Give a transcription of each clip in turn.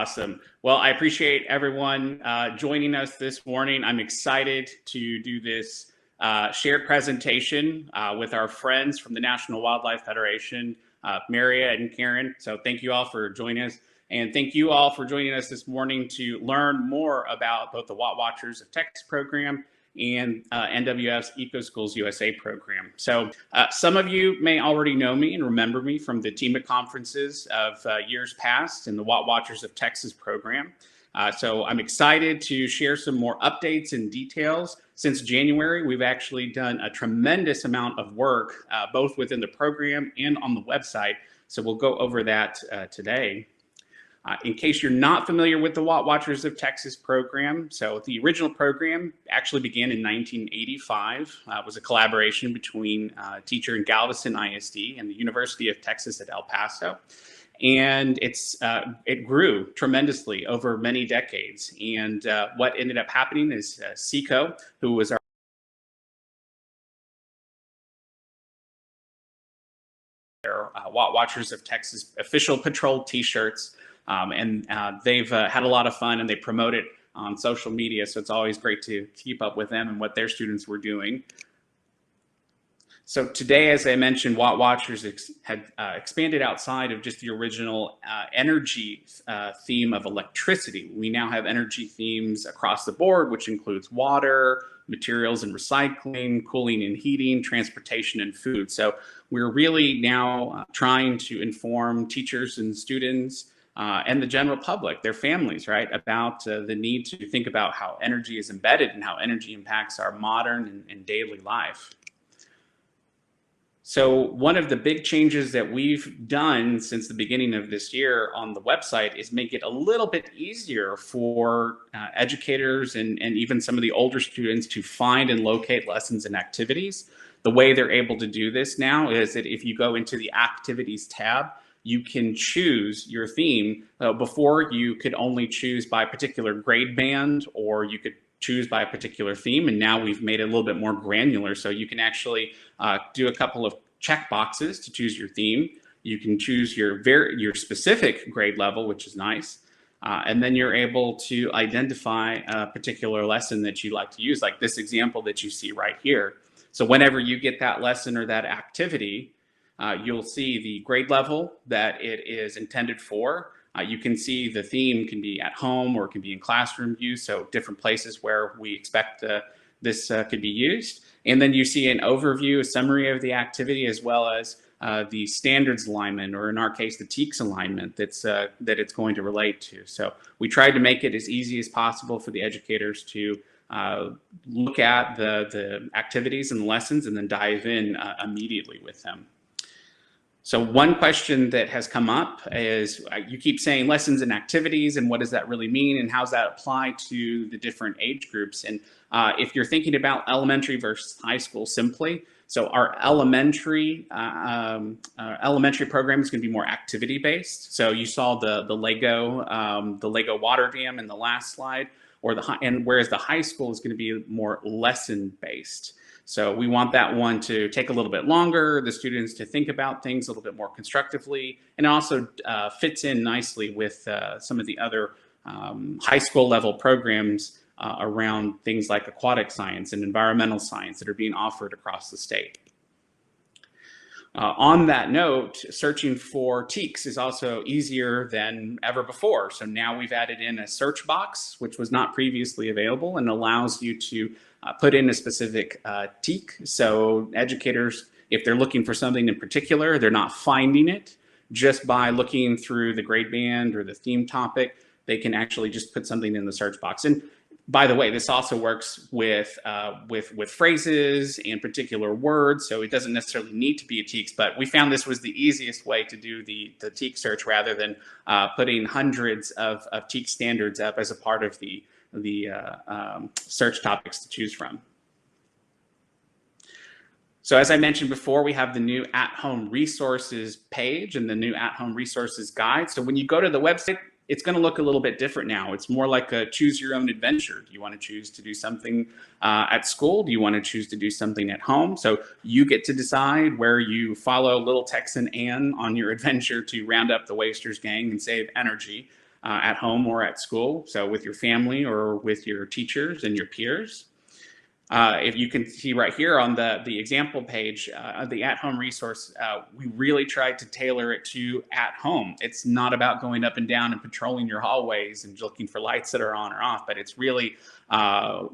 Awesome. Well, I appreciate everyone joining us this morning. I'm excited to do this shared presentation with our friends from the National Wildlife Federation, Maria and Karen. So thank you all for joining us. And thank you all for joining us this morning to learn more about both the Watt Watchers of Texas program and NWF's EcoSchools USA program. So some of you may already know me and remember me from the TEMA conferences of years past in the Watt Watchers of Texas program. So I'm excited to share some more updates and details. Since January, we've actually done a tremendous amount of work, both within the program and on the website. So we'll go over that today. In case you're not familiar with the Watt Watchers of Texas program, so the original program actually began in 1985. It was a collaboration between a teacher in Galveston ISD and the University of Texas at El Paso. And it grew tremendously over many decades. And what ended up happening is Seco, who was our Watt Watchers of Texas official patrol t-shirts. They've had a lot of fun and they promote it on social media. So it's always great to keep up with them and what their students were doing. So today, as I mentioned, Watt Watchers had expanded outside of just the original energy theme of electricity. We now have energy themes across the board, which includes water, materials and recycling, cooling and heating, transportation and food. So we're really now trying to inform teachers and students and the general public, their families, right, about the need to think about how energy is embedded and how energy impacts our modern and daily life. So one of the big changes that we've done since the beginning of this year on the website is make it a little bit easier for educators and even some of the older students to find and locate lessons and activities. The way they're able to do this now is that if you go into the activities tab, you can choose your theme. Before, you could only choose by a particular grade band, or you could choose by a particular theme, and now we've made it a little bit more granular. So you can actually do a couple of check boxes to choose your theme. You can choose your specific grade level, which is nice. And then you're able to identify a particular lesson that you like to use, like this example that you see right here. So whenever you get that lesson or that activity, you'll see the grade level that it is intended for. You can see the theme can be at home or it can be in classroom use, so different places where we expect this could be used. And then you see an overview, a summary of the activity, as well as the standards alignment, or in our case, the TEKS alignment that it's going to relate to. So we tried to make it as easy as possible for the educators to look at the activities and the lessons and then dive in immediately with them. So one question that has come up is, you keep saying lessons and activities, and what does that really mean, and how does that apply to the different age groups? And if you're thinking about elementary versus high school simply, so our elementary program is going to be more activity based. So you saw the Lego water dam in the last slide, whereas the high school is going to be more lesson based. So we want that one to take a little bit longer, the students to think about things a little bit more constructively, and it also fits in nicely with some of the other high school level programs around things like aquatic science and environmental science that are being offered across the state. On that note, searching for TEKS is also easier than ever before. So now we've added in a search box, which was not previously available, and allows you to put in a specific TEK. So educators, if they're looking for something in particular, they're not finding it just by looking through the grade band or the theme topic. They can actually just put something in the search box. And by the way, this also works with phrases and particular words, so it doesn't necessarily need to be a TEKS, but we found this was the easiest way to do the TEK search rather than putting hundreds of TEK standards up as a part of the search topics to choose from. So as I mentioned before, we have the new at-home resources page and the new at-home resources guide. So when you go to the website, it's going to look a little bit different now. It's more like a choose your own adventure. Do you want to choose to do something at school? Do you want to choose to do something at home? So you get to decide where you follow little Texan Ann on your adventure to round up the Wasters gang and save energy. at home or at school, so with your family or with your teachers and your peers. If you can see right here on the example page, the at-home resource, we really tried to tailor it to at home. It's not about going up and down and patrolling your hallways and looking for lights that are on or off, but it's really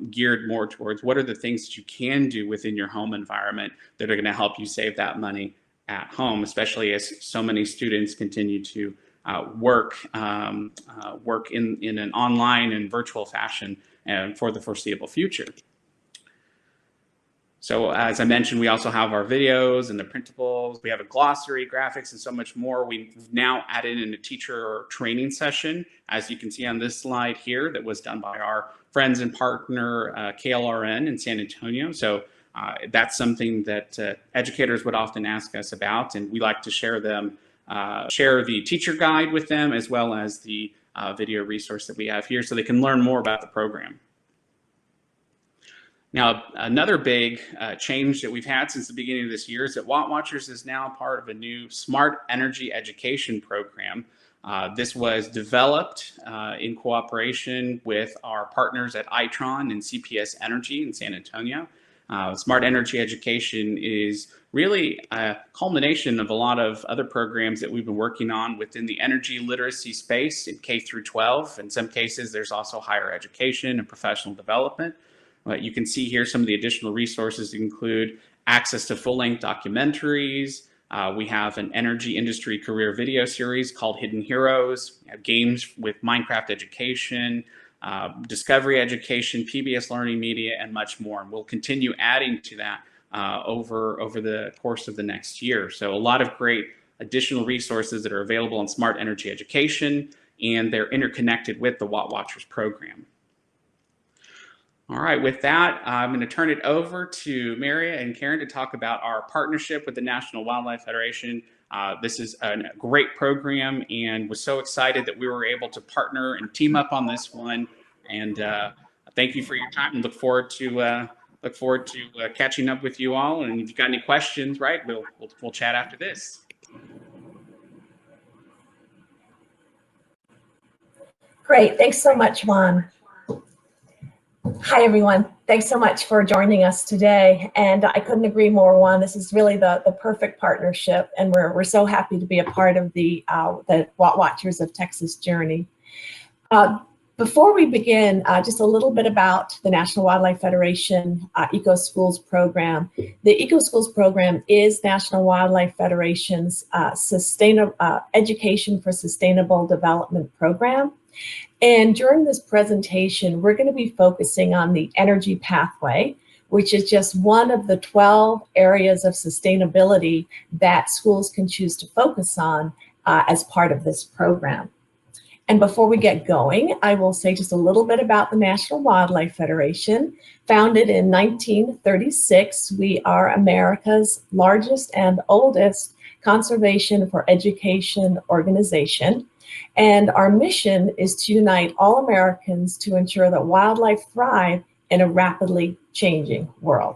geared more towards what are the things that you can do within your home environment that are going to help you save that money at home, especially as so many students continue to work in an online and virtual fashion and for the foreseeable future. So as I mentioned, we also have our videos and the printables. We have a glossary, graphics, and so much more. We've now added in a teacher training session, as you can see on this slide here, that was done by our friends and partner, KLRN in San Antonio. So that's something that educators would often ask us about, and we like to share the teacher guide with them, as well as the video resource that we have here, so they can learn more about the program. Now, another big change that we've had since the beginning of this year is that Watt Watchers is now part of a new smart energy education program. This was developed in cooperation with our partners at Itron and CPS Energy in San Antonio. Smart energy education is really a culmination of a lot of other programs that we've been working on within the energy literacy space in K through 12. In some cases, there's also higher education and professional development. You can see here some of the additional resources include access to full-length documentaries. We have an energy industry career video series called Hidden Heroes. We have games with Minecraft education, discovery education, PBS learning media, and much more. And we'll continue adding to that over the course of the next year. So a lot of great additional resources that are available in smart energy education, and they're interconnected with the Watt Watchers program. All right, with that, I'm going to turn it over to Maria and Karen to talk about our partnership with the National Wildlife Federation. This is a great program, and was so excited that we were able to partner and team up on this one. And thank you for your time, and look forward to catching up with you all. And if you've got any questions, right, we'll chat after this. Great, thanks so much, Juan. Hi, everyone. Thanks so much for joining us today. And I couldn't agree more, Juan. This is really the perfect partnership, and we're so happy to be a part of the Watt Watchers of Texas journey. Before we begin, just a little bit about the National Wildlife Federation EcoSchools program. The EcoSchools program is National Wildlife Federation's Education for Sustainable Development program. And during this presentation, we're going to be focusing on the energy pathway, which is just one of the 12 areas of sustainability that schools can choose to focus on as part of this program. And before we get going, I will say just a little bit about the National Wildlife Federation. Founded in 1936, we are America's largest and oldest conservation for education organization. And our mission is to unite all Americans to ensure that wildlife thrive in a rapidly changing world.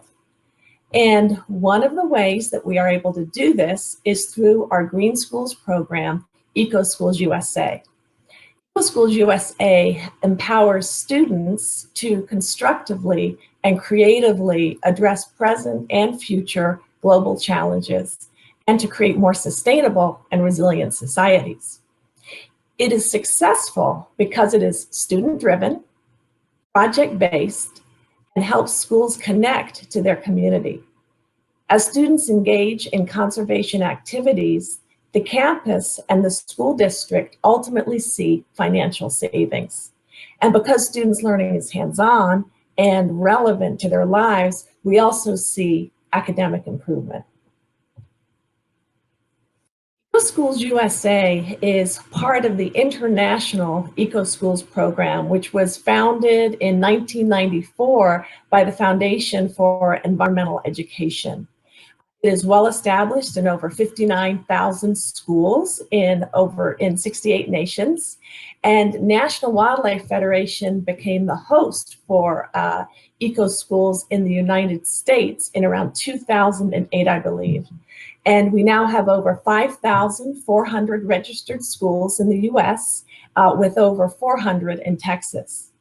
And one of the ways that we are able to do this is through our Green Schools program, EcoSchools USA. EcoSchools USA empowers students to constructively and creatively address present and future global challenges and to create more sustainable and resilient societies. It is successful because it is student-driven, project-based, and helps schools connect to their community. As students engage in conservation activities, the campus and the school district ultimately see financial savings. And because students' learning is hands-on and relevant to their lives, we also see academic improvement. EcoSchools USA is part of the International EcoSchools program, which was founded in 1994 by the Foundation for Environmental Education. It is well established in over 59,000 schools in 68 nations, and National Wildlife Federation became the host for EcoSchools in the United States in around 2008, I believe. And we now have over 5,400 registered schools in the US, with over 400 in Texas.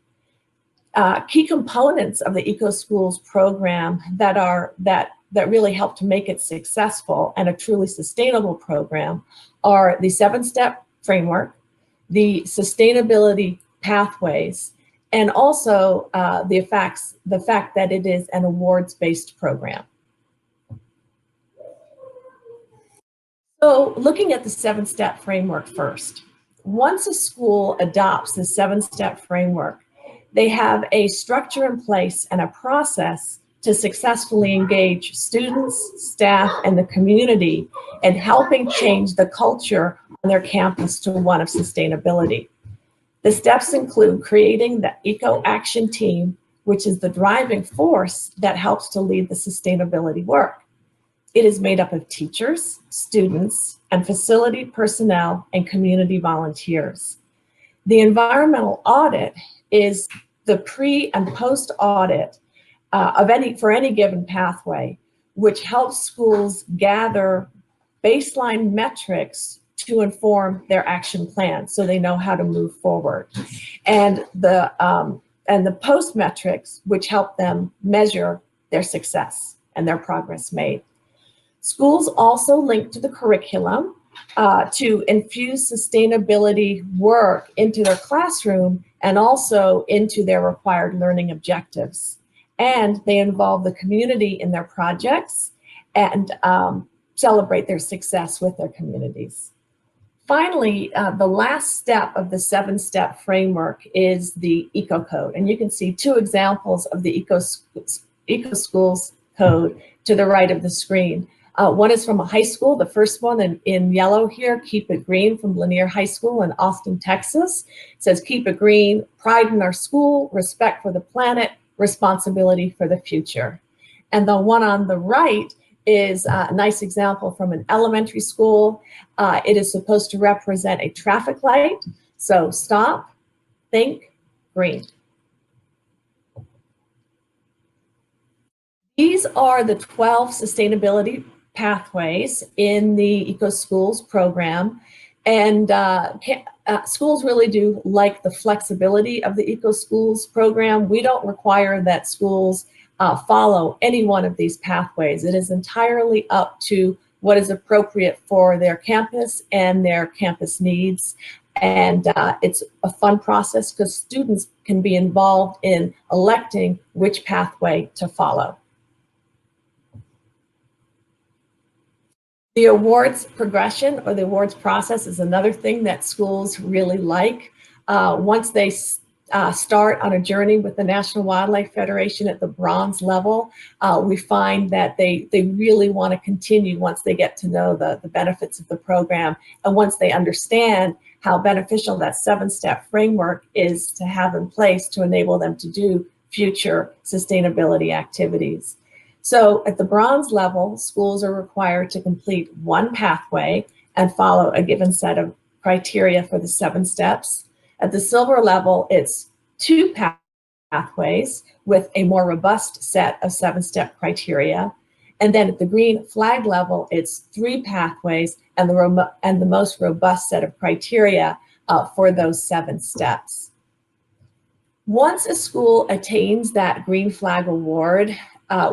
Key components of the EcoSchools program that really help to make it successful and a truly sustainable program are the 7-step framework, the sustainability pathways, and also the fact that it is an awards-based program. So looking at the 7-step framework first, once a school adopts the 7-step framework, they have a structure in place and a process to successfully engage students, staff, and the community in helping change the culture on their campus to one of sustainability. The steps include creating the Eco Action Team, which is the driving force that helps to lead the sustainability work. It is made up of teachers, students, and facility personnel and community volunteers. The environmental audit is the pre and post audit for any given pathway, which helps schools gather baseline metrics to inform their action plan so they know how to move forward. And the post metrics, which help them measure their success and their progress made. Schools also link to the curriculum to infuse sustainability work into their classroom and also into their required learning objectives. And they involve the community in their projects and celebrate their success with their communities. Finally, the last step of the 7-step framework is the Eco Code. And you can see 2 examples of the EcoSchools Code to the right of the screen. One is from a high school, the first one in yellow here, Keep It Green, from Lanier High School in Austin, Texas. It says, keep it green, pride in our school, respect for the planet, responsibility for the future. And the one on the right is a nice example from an elementary school. It is supposed to represent a traffic light. So stop, think, green. These are the 12 sustainability pathways in the EcoSchools program. And schools really do like the flexibility of the EcoSchools program. We don't require that schools follow any one of these pathways. It is entirely up to what is appropriate for their campus and their campus needs. And it's a fun process because students can be involved in electing which pathway to follow. The awards progression or the awards process is another thing that schools really like. Once they start on a journey with the National Wildlife Federation at the bronze level, we find that they really want to continue once they get to know the benefits of the program and once they understand how beneficial that 7-step framework is to have in place to enable them to do future sustainability activities. So at the bronze level, schools are required to complete 1 pathway and follow a given set of criteria for the 7 steps. At the silver level, it's 2 pathways with a more robust set of 7-step criteria. And then at the green flag level, it's 3 pathways and the most robust set of criteria for those 7 steps. Once a school attains that green flag award,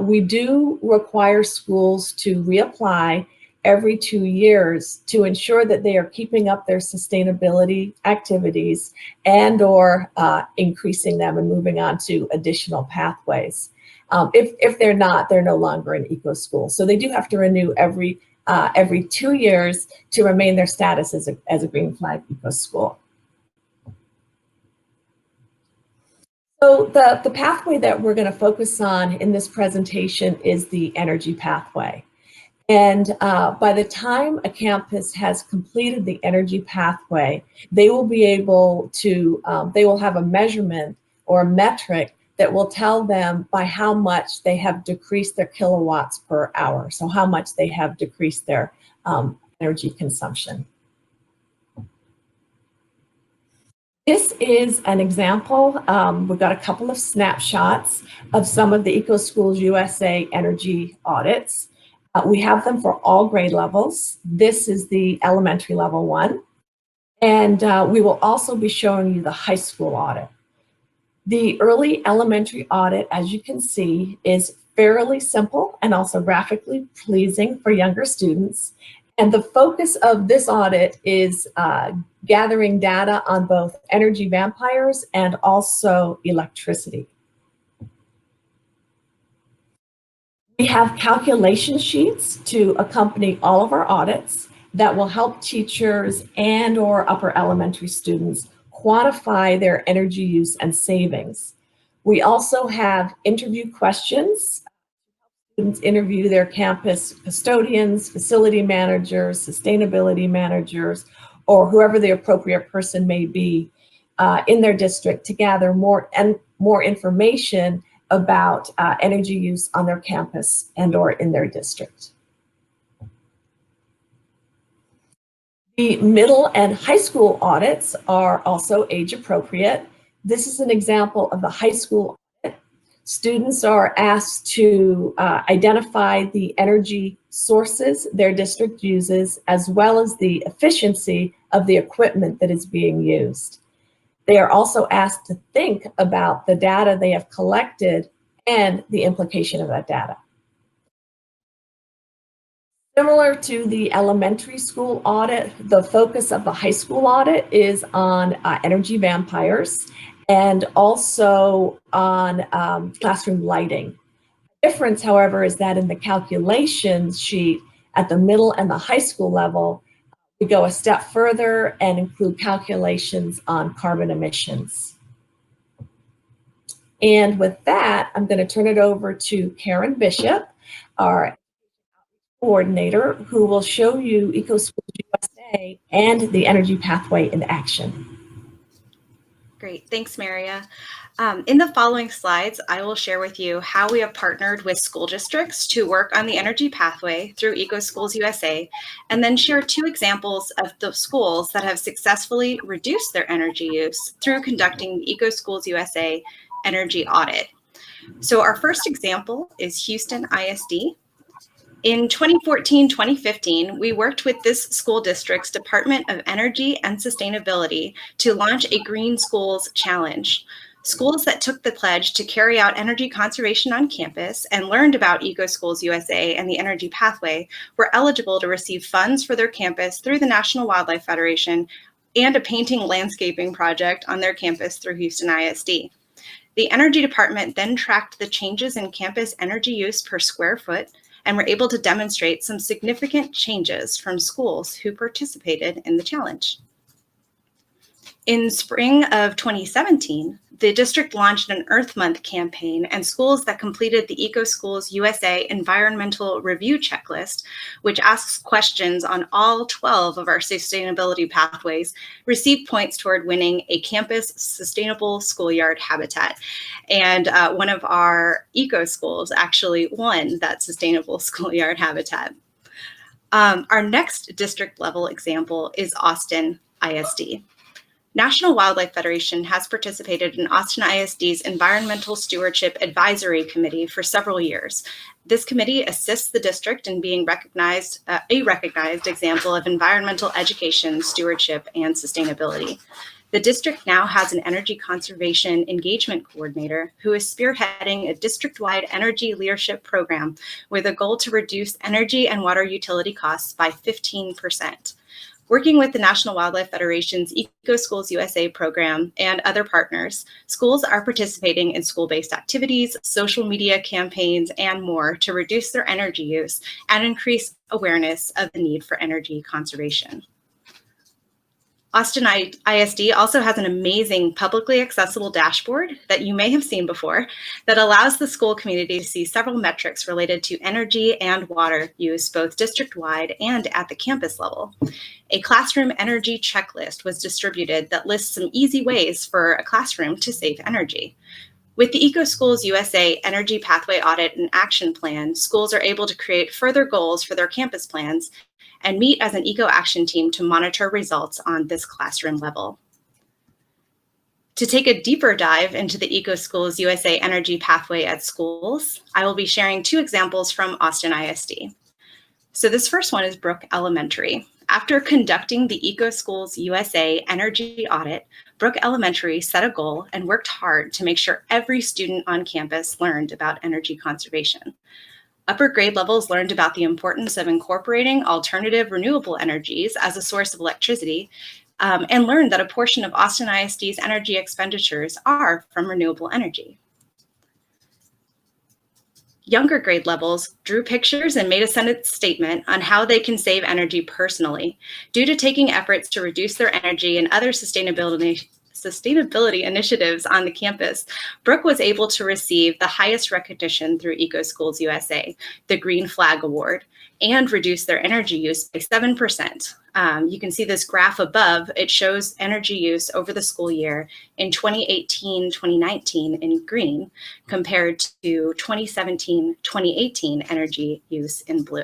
we do require schools to reapply every 2 years to ensure that they are keeping up their sustainability activities and or increasing them and moving on to additional pathways. If they're not, they're no longer an eco-school. So they do have to renew every 2 years to remain their status as a green flag eco-school. So the pathway that we're going to focus on in this presentation is the energy pathway. And by the time a campus has completed the energy pathway, they will be able to, they will have a measurement or a metric that will tell them by how much they have decreased their kilowatts per hour. So how much they have decreased their energy consumption. This is an example. We've got a couple of snapshots of some of the EcoSchools USA energy audits. We have them for all grade levels. This is the elementary level one. And we will also be showing you the high school audit. The early elementary audit, as you can see, is fairly simple and also graphically pleasing for younger students. And the focus of this audit is gathering data on both energy vampires and also electricity. We have calculation sheets to accompany all of our audits that will help teachers and or upper elementary students quantify their energy use and savings. We also have interview questions. Students interview their campus custodians, facility managers, sustainability managers, or whoever the appropriate person may be in their district to gather more information about energy use on their campus and or in their district. The middle and high school audits are also age appropriate. This is an example of the high school audit. Students are asked to identify the energy sources their district uses, as well as the efficiency of the equipment that is being used. They are also asked to think about the data they have collected and the implication of that data. Similar to the elementary school audit, the focus of the high school audit is on energy vampires and also on classroom lighting. The difference, however, is that in the calculations sheet at the middle and the high school level, we go a step further and include calculations on carbon emissions. And with that, I'm going to turn it over to Karen Bishop, our coordinator, who will show you EcoSchools USA and the energy pathway in action. Great, thanks, Maria. In the following slides, I will share with you how we have partnered with school districts to work on the energy pathway through EcoSchools USA, and then share 2 examples of the schools that have successfully reduced their energy use through conducting the EcoSchools USA energy audit. So our first example is Houston ISD. In 2014-2015, we worked with this school district's Department of Energy and Sustainability to launch a Green Schools Challenge. Schools that took the pledge to carry out energy conservation on campus and learned about EcoSchools USA and the energy pathway were eligible to receive funds for their campus through the National Wildlife Federation and a painting landscaping project on their campus through Houston ISD. The Energy Department then tracked the changes in campus energy use per square foot and were able to demonstrate some significant changes from schools who participated in the challenge. In spring of 2017, the district launched an Earth Month campaign, and schools that completed the EcoSchools USA Environmental Review Checklist, which asks questions on all 12 of our sustainability pathways, received points toward winning a campus sustainable schoolyard habitat. And one of our EcoSchools actually won that sustainable schoolyard habitat. Our next district level example is Austin ISD. National Wildlife Federation has participated in Austin ISD's Environmental Stewardship Advisory Committee for several years. This committee assists the district in being a recognized example of environmental education, stewardship, and sustainability. The district now has an energy conservation engagement coordinator who is spearheading a district-wide energy leadership program with a goal to reduce energy and water utility costs by 15%. Working with the National Wildlife Federation's EcoSchools USA program and other partners, schools are participating in school-based activities, social media campaigns, and more to reduce their energy use and increase awareness of the need for energy conservation. Austin ISD also has an amazing publicly accessible dashboard that you may have seen before that allows the school community to see several metrics related to energy and water use, both district-wide and at the campus level. A classroom energy checklist was distributed that lists some easy ways for a classroom to save energy. With the EcoSchools USA Energy Pathway Audit and Action Plan, schools are able to create further goals for their campus plans and meet as an eco-action team to monitor results on this classroom level. To take a deeper dive into the EcoSchools USA Energy Pathway at schools, I will be sharing 2 examples from Austin ISD. So this first one is Brook Elementary. After conducting the EcoSchools USA energy audit, Brook Elementary set a goal and worked hard to make sure every student on campus learned about energy conservation. Upper grade levels learned about the importance of incorporating alternative renewable energies as a source of electricity, and learned that a portion of Austin ISD's energy expenditures are from renewable energy. Younger grade levels drew pictures and made a sentence statement on how they can save energy personally due to taking efforts to reduce their energy and other sustainability initiatives on the campus. Brook was able to receive the highest recognition through EcoSchools USA, the Green Flag Award, and reduce their energy use by 7%. You can see this graph above. It shows energy use over the school year in 2018-2019 in green compared to 2017-2018 energy use in blue.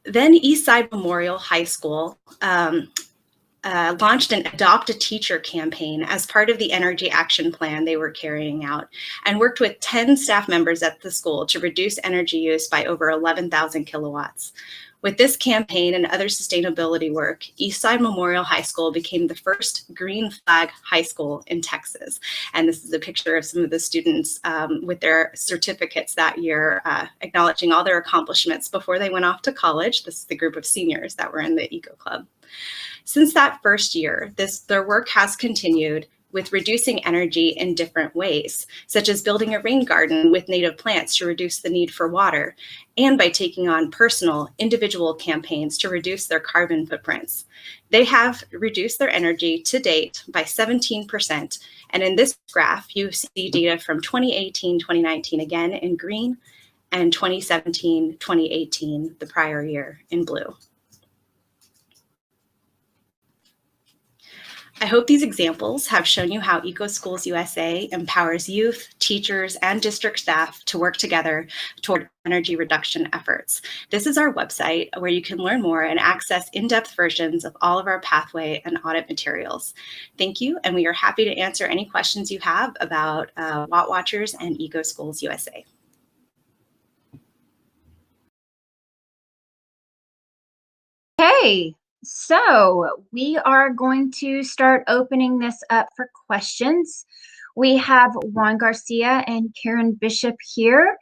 Then Eastside Memorial High School launched an Adopt a Teacher campaign as part of the energy action plan they were carrying out, and worked with 10 staff members at the school to reduce energy use by over 11,000 kilowatts. With this campaign and other sustainability work, Eastside Memorial High School became the first Green Flag high school in Texas. And this is a picture of some of the students with their certificates that year, acknowledging all their accomplishments before they went off to college. This is the group of seniors that were in the Eco Club. Since that first year, their work has continued with reducing energy in different ways, such as building a rain garden with native plants to reduce the need for water, and by taking on personal, individual campaigns to reduce their carbon footprints. They have reduced their energy to date by 17%, and in this graph, you see data from 2018-2019 again in green, and 2017-2018, the prior year, in blue. I hope these examples have shown you how EcoSchools USA empowers youth, teachers, and district staff to work together toward energy reduction efforts. This is our website where you can learn more and access in-depth versions of all of our pathway and audit materials. Thank you, and we are happy to answer any questions you have about Watt Watchers and EcoSchools USA. Okay. So we are going to start opening this up for questions. We have Juan Garcia and Karen Bishop here,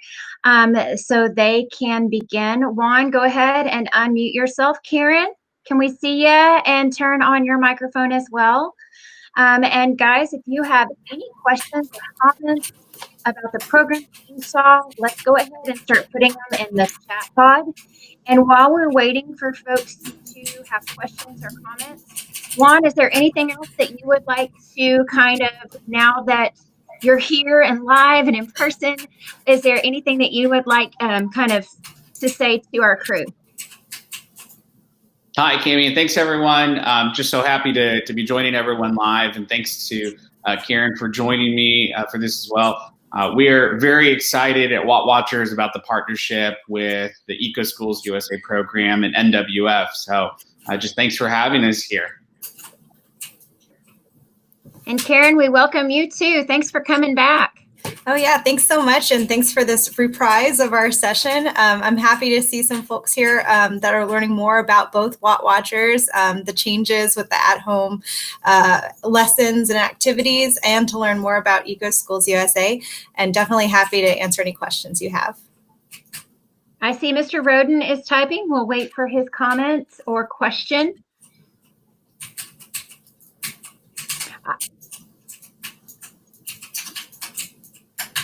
so they can begin. Juan, go ahead and unmute yourself. Karen, can we see you? And turn on your microphone as well. And guys, if you have any questions or comments about the program you saw, let's go ahead and start putting them in the chat pod. And while we're waiting for folks to have questions or comments, Juan, is there anything else that you would like to kind of, now that you're here and live and in person, is there anything that you would like kind of to say to our crew? Hi, Cami, and thanks everyone. Just so happy to be joining everyone live, and thanks to Karen for joining me for this as well. We are very excited at Watt Watchers about the partnership with the EcoSchools USA program and NWF. So just thanks for having us here. And Karen, we welcome you too. Thanks for coming back. Oh yeah, thanks so much, and thanks for this reprise of our session. I'm happy to see some folks here that are learning more about both Watt Watchers, the changes with the at-home lessons and activities, and to learn more about EcoSchools USA, and definitely happy to answer any questions you have. I see Mr. Roden is typing. We'll wait for his comments or question.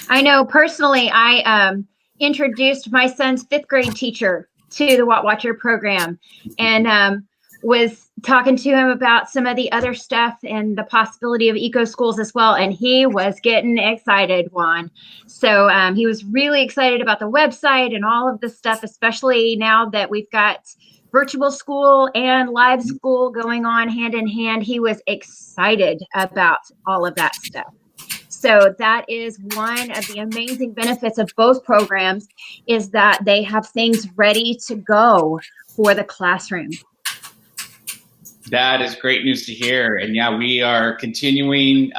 I know personally, I introduced my son's 5th grade teacher to the Watt Watcher program, and was talking to him about some of the other stuff and the possibility of EcoSchools as well. And he was getting excited, Juan. So he was really excited about the website and all of the stuff, especially now that we've got virtual school and live school going on hand in hand. He was excited about all of that stuff. So that is one of the amazing benefits of both programs, is that they have things ready to go for the classroom. That is great news to hear. And yeah, we are continuing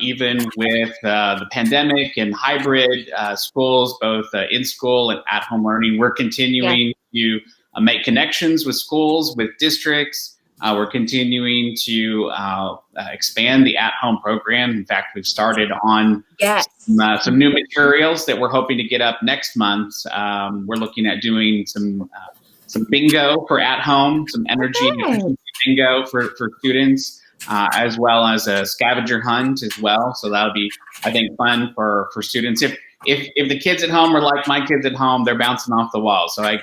Even with the pandemic and hybrid schools, both in school and at home learning, we're continuing to make connections with schools, with districts. We're continuing to expand the at-home program. In fact, we've started on some new materials that we're hoping to get up next month. We're looking at doing some bingo for at-home, some energy efficiency bingo for students, as well as a scavenger hunt as well. So that'll be, I think, fun for students. If the kids at home are like my kids at home, they're bouncing off the wall. So I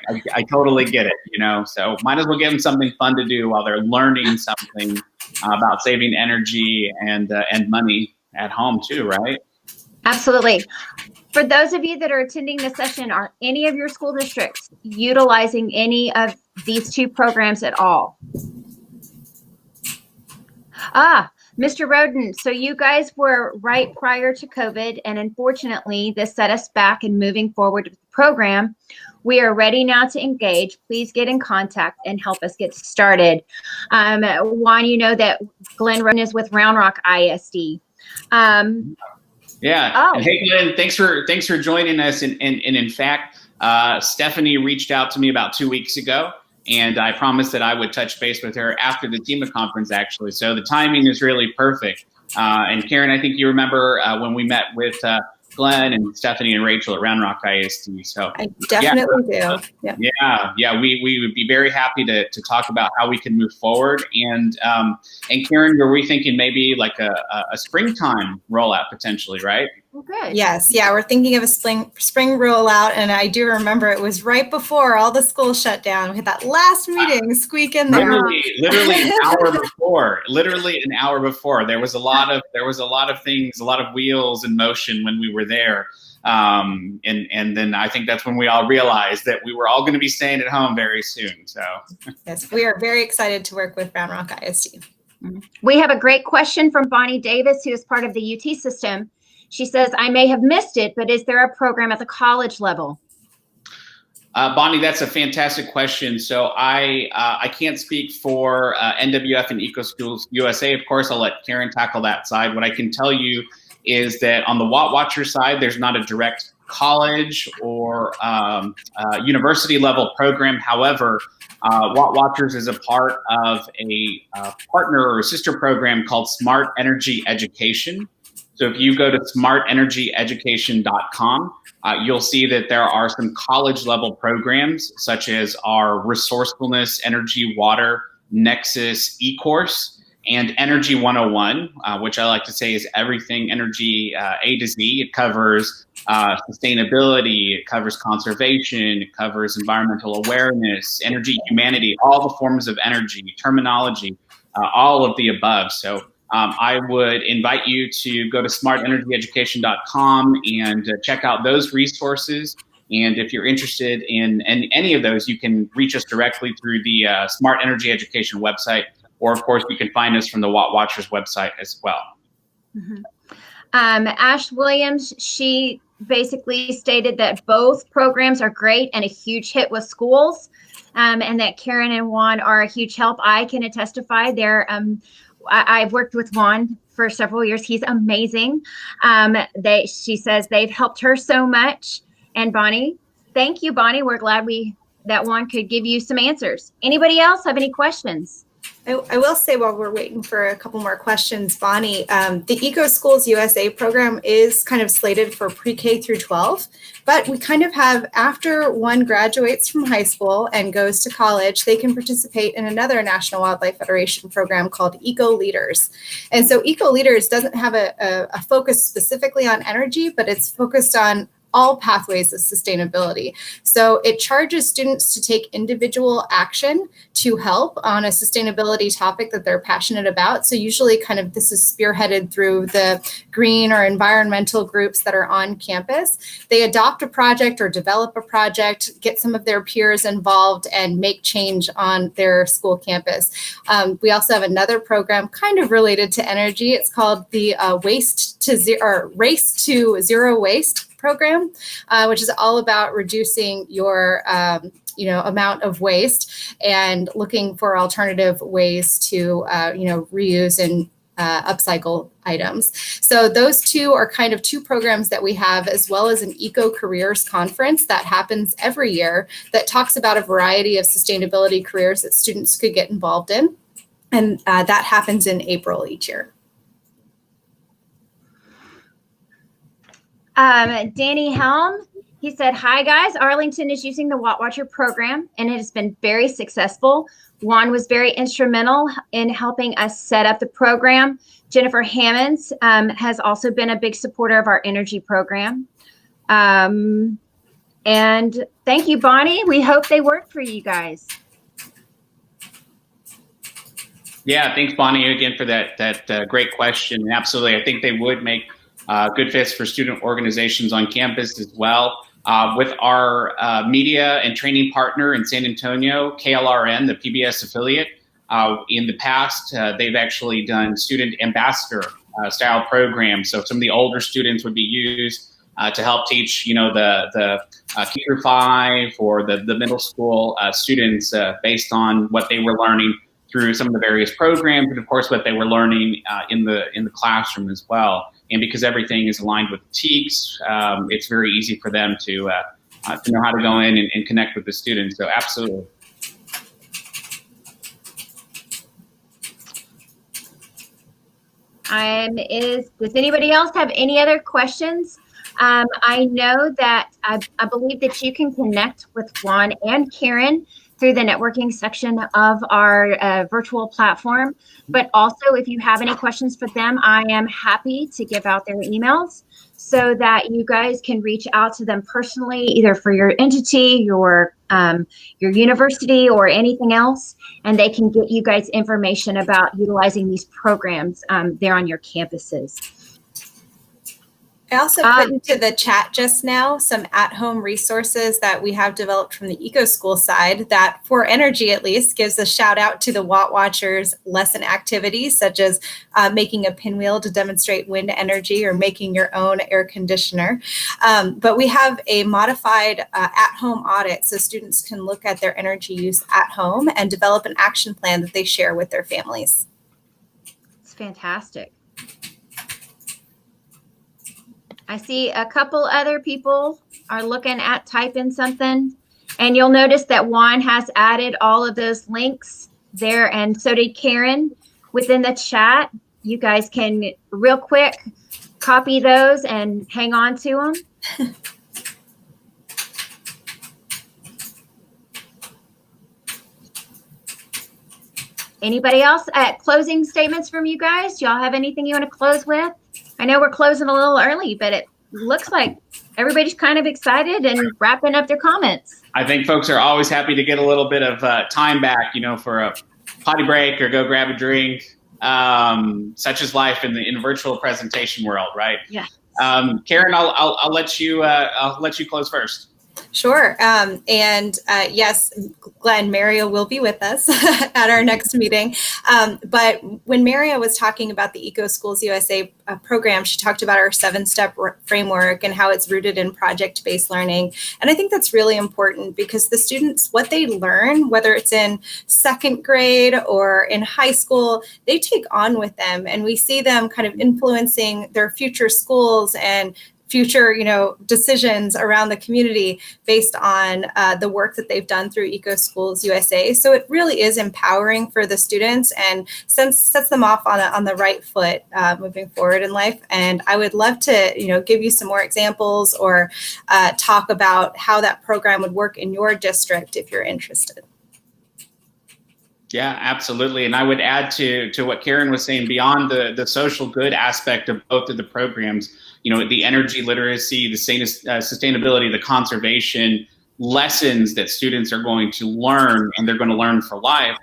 totally get it, you know. So might as well give them something fun to do while they're learning something about saving energy and money at home too, right? Absolutely. For those of you that are attending the session, are any of your school districts utilizing any of these two programs at all? Mr. Roden, so you guys were right prior to COVID, and unfortunately, this set us back in moving forward with the program. We are ready now to engage. Please get in contact and help us get started. Juan, you know that Glenn Roden is with Round Rock ISD. And hey, Glenn, thanks for joining us. And in fact, Stephanie reached out to me about 2 weeks ago. And I promised that I would touch base with her after the TEMA conference, actually. So the timing is really perfect. And Karen, I think you remember when we met with Glenn and Stephanie and Rachel at Round Rock ISD. So I definitely do. We would be very happy to talk about how we can move forward. And Karen, were we thinking maybe like a springtime rollout potentially, right? Good. Yes, we're thinking of a spring rollout, and I do remember it was right before all the schools shut down. We had that last meeting squeak in there. Literally an hour before. Literally an hour before. There was a lot of things, a lot of wheels in motion when we were there. And then I think that's when we all realized that we were all going to be staying at home very soon. So yes, we are very excited to work with Round Rock ISD. We have a great question from Bonnie Davis, who is part of the UT system. She says, I may have missed it, but is there a program at the college level? Bonnie, that's a fantastic question. So I can't speak for NWF and EcoSchools USA. Of course, I'll let Karen tackle that side. What I can tell you is that on the Watt Watcher side, there's not a direct college or university level program. However, Watt Watchers is a part of a partner or a sister program called Smart Energy Education. So if you go to smartenergyeducation.com, you'll see that there are some college level programs such as our Resourcefulness, Energy, Water, Nexus e-course, and Energy 101, which I like to say is everything energy A to Z. It covers sustainability, it covers conservation, it covers environmental awareness, energy humanity, all the forms of energy, terminology, all of the above. So I would invite you to go to smartenergyeducation.com and check out those resources. And if you're interested in any of those, you can reach us directly through the Smart Energy Education website, or of course, you can find us from the Watt Watchers website as well. Mm-hmm. Ash Williams, she basically stated that both programs are great and a huge hit with schools, and that Karen and Juan are a huge help. I can testify they're I've worked with Juan for several years. He's amazing. She says they've helped her so much. And Bonnie, thank you, Bonnie. We're glad that Juan could give you some answers. Anybody else have any questions? I will say while we're waiting for a couple more questions, Bonnie, the EcoSchools USA program is kind of slated for pre-K through 12, but we kind of have, after one graduates from high school and goes to college, they can participate in another National Wildlife Federation program called Eco Leaders. And so Eco Leaders doesn't have a focus specifically on energy, but it's focused on all pathways of sustainability. So it charges students to take individual action to help on a sustainability topic that they're passionate about. So usually kind of this is spearheaded through the green or environmental groups that are on campus. They adopt a project or develop a project, get some of their peers involved, and make change on their school campus. We also have another program kind of related to energy. It's called the Race to Zero Waste program, which is all about reducing your amount of waste and looking for alternative ways to reuse and upcycle items. So those two are kind of two programs that we have, as well as an Eco Careers Conference that happens every year that talks about a variety of sustainability careers that students could get involved in. And that happens in April each year. Danny Helm, he said, "Hi guys, Arlington is using the Watt Watcher program and it has been very successful. Juan was very instrumental in helping us set up the program. Jennifer Hammonds has also been a big supporter of our energy program. And thank you, Bonnie. We hope they work for you guys." Yeah, thanks, Bonnie, again for that great question. And absolutely, I think they would make good fits for student organizations on campus as well. With our media and training partner in San Antonio, KLRN, the PBS affiliate, in the past, they've actually done student ambassador style programs. So some of the older students would be used to help teach, the K through 5 or the middle school students based on what they were learning through some of the various programs, and of course what they were learning in the classroom as well. And because everything is aligned with TEKS, it's very easy for them to know how to go in and connect with the students. So absolutely. Does anybody else have any other questions? I know that I believe that you can connect with Juan and Karen through the networking section of our virtual platform. But also, if you have any questions for them, I am happy to give out their emails so that you guys can reach out to them personally, either for your entity, your university, or anything else, and they can get you guys information about utilizing these programs there on your campuses. I also put into the chat just now some at-home resources that we have developed from the EcoSchool side that, for energy at least, gives a shout out to the Watt Watchers lesson activities, such as making a pinwheel to demonstrate wind energy or making your own air conditioner. But we have a modified at-home audit so students can look at their energy use at home and develop an action plan that they share with their families. It's fantastic. I see a couple other people are looking at typing something, and you'll notice that Juan has added all of those links there, and so did Karen within the chat. You guys can real quick copy those and hang on to them. Anybody else at closing statements from you guys? Do y'all have anything you want to close with? I know we're closing a little early, but it looks like everybody's kind of excited and wrapping up their comments. I think folks are always happy to get a little bit of time back, for a potty break or go grab a drink. Such is life in the virtual presentation world, right? Yeah. Karen, I'll let you close first. Sure. Yes, Glenn, Maria will be with us at our next meeting. But when Maria was talking about the EcoSchools USA program, she talked about our 7-step framework and how it's rooted in project-based learning. And I think that's really important because the students, what they learn, whether it's in second grade or in high school, they take on with them. And we see them kind of influencing their future schools and future, decisions around the community based on the work that they've done through EcoSchools USA. So it really is empowering for the students and sets them off on the right foot moving forward in life. And I would love to, give you some more examples or talk about how that program would work in your district if you're interested. Yeah, absolutely. And I would add to what Karen was saying, beyond the social good aspect of both of the programs, the energy literacy, the sustainability, the conservation lessons that students are going to learn, and they're going to learn for life.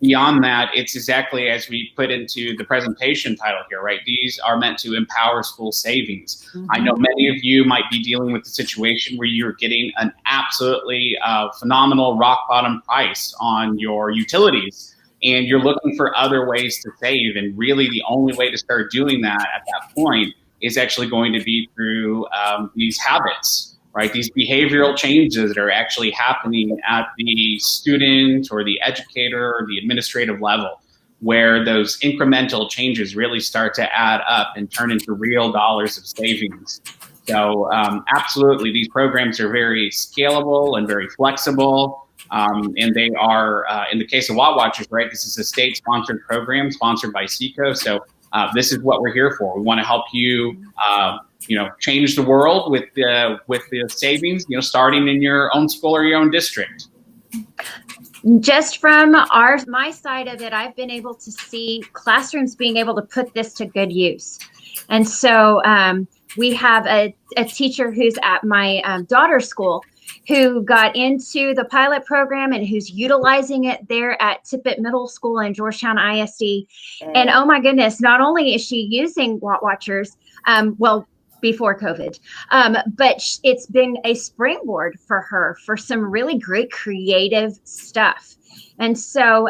Beyond that, it's exactly as we put into the presentation title here, right? These are meant to empower school savings. Mm-hmm. I know many of you might be dealing with the situation where you're getting an absolutely phenomenal rock bottom price on your utilities, and you're looking for other ways to save. And really the only way to start doing that at that point is actually going to be through these habits, right? These behavioral changes that are actually happening at the student or the educator or the administrative level. where those incremental changes really start to add up and turn into real dollars of savings. So absolutely, these programs are very scalable and very flexible. And they are, in the case of WAT Watchers, right, this is a state-sponsored program sponsored by SECO. So this is what we're here for. We want to help you, change the world with the savings, starting in your own school or your own district. Just from my side of it, I've been able to see classrooms being able to put this to good use. And so we have a teacher who's at my daughter's school who got into the pilot program and who's utilizing it there at Tippett Middle School and Georgetown ISD. And oh my goodness, not only is she using WAT Watchers, before COVID, but it's been a springboard for her for some really great creative stuff. And so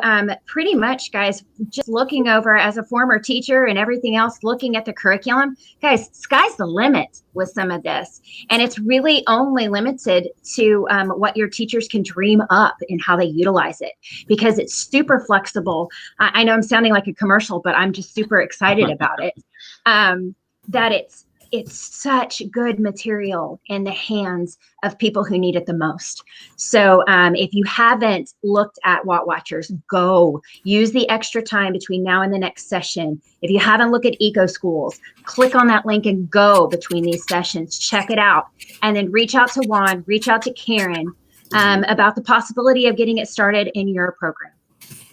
pretty much, guys, just looking over as a former teacher and everything else, looking at the curriculum, guys, sky's the limit with some of this. And it's really only limited to what your teachers can dream up and how they utilize it, because it's super flexible. I know I'm sounding like a commercial, but I'm just super excited about it, that it's such good material in the hands of people who need it the most. So if you haven't looked at WAT Watchers, go use the extra time between now and the next session. If you haven't looked at EcoSchools, click on that link and go between these sessions, check it out, and then reach out to Juan, reach out to Karen about the possibility of getting it started in your program.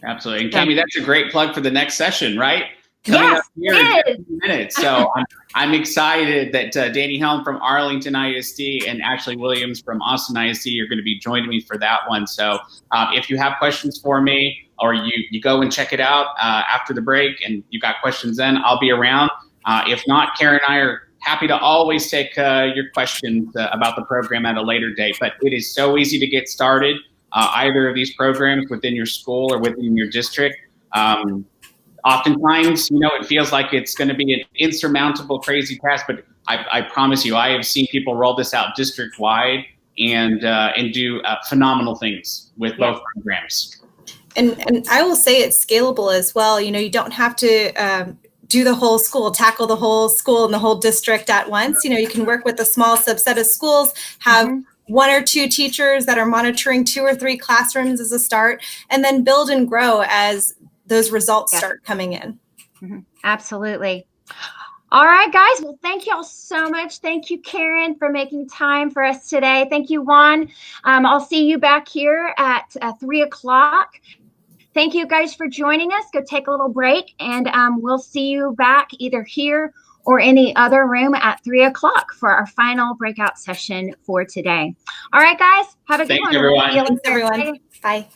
Absolutely. And Cami, that's a great plug for the next session, right? Coming up here in 15 minutes. So I'm excited that Danny Helm from Arlington ISD and Ashley Williams from Austin ISD are going to be joining me for that one. So if you have questions for me, or you go and check it out after the break and you got questions then, I'll be around. If not, Karen and I are happy to always take your questions about the program at a later date. But it is so easy to get started, either of these programs within your school or within your district. Oftentimes, it feels like it's going to be an insurmountable, crazy task, but I promise you, I have seen people roll this out district-wide and do phenomenal things with both programs. And I will say it's scalable as well. You don't have to do the whole school, tackle the whole school and the whole district at once. You can work with a small subset of schools, have one or two teachers that are monitoring 2 or 3 classrooms as a start, and then build and grow as those results start coming in. Absolutely. All right, guys. Well, thank you all so much. Thank you, Karen, for making time for us today. Thank you, Juan. I'll see you back here at 3 o'clock. Thank you guys for joining us. Go take a little break, and we'll see you back either here or any other room at 3 o'clock for our final breakout session for today. All right, guys. Have a good one. Thanks, everyone. Thanks, everyone. Bye.